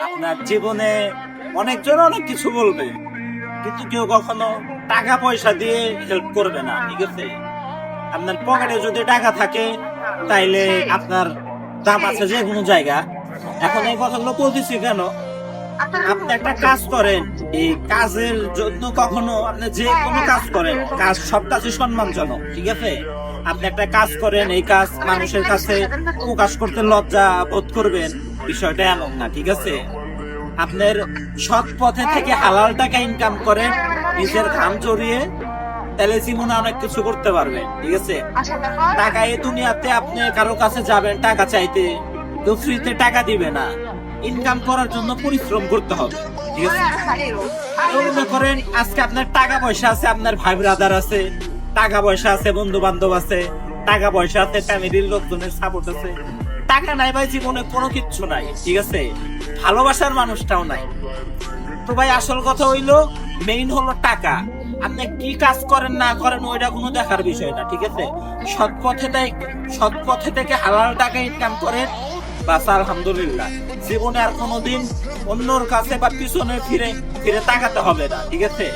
আপনার জীবনে অনেকজন অনেক কিছু বলবে, কিন্তু কেউ কখনো টাকা পয়সা দিয়ে হেল্প করবে না, ঠিক আছে? আপনার পকেটে যদি টাকা থাকে তাইলে আপনার দাম আছে যে কোনো জায়গা। এখন এই কথাগুলো বলতেছি কেন, আপনি একটা কাজ করেন, এই কাজের জন্য কখনো আপনি যে কোনো কাজ করেন, কাজ সব কাজই সম্মানজনক, ঠিক আছে? আপনি একটা কাজ করেন, এই কাজ মানুষের কাছে প্রকাশ করতে লজ্জা বোধ করবেন, বিষয়টা এমন না, ঠিক আছে? আপনার সৎ পথে থেকে হালাল টাকা ইনকাম করেন, নিজের ঘাম জড়িয়ে, তাহলে জীবনে অনেক কিছু করতে পারবেন, ঠিক আছে? টাকা এই দুনিয়াতে আপনি কারো কাছে যাবেন টাকা চাইতে, তো ফ্রিতে টাকা দিবে না, ইনকাম করার জন্য পরিশ্রম করতে হবে, ঠিক আছে? মনে করেন আজকে আপনার টাকা পয়সা আছে, আপনার ভাই ব্রাদার আছে, টাকা পয়সা আছে, বন্ধু বান্ধব আছে, টাকা পয়সা আছে, ফ্যামিলির লোকজনের সাপোর্ট আছে। টাকা নাই ভাই, জীবনে কোনো কিচ্ছু নাই, ঠিক আছে? ভালোবাসার মানুষটাও নাই। তো ভাই আসল কথা হইলো, মেইন হলো টাকা। আপনি কি কাজ করেন না করেন ওইটা কোনো দেখার বিষয় না, ঠিক আছে? সৎ পথে থেকে হালাল টাকা ইনকাম করেন, বাস আলহামদুলিল্লাহ। জীবনে আর কোনোদিন অন্যর কাছে বা পিছনে ফিরে ফিরে তাকাতে হবে না, ঠিক আছে?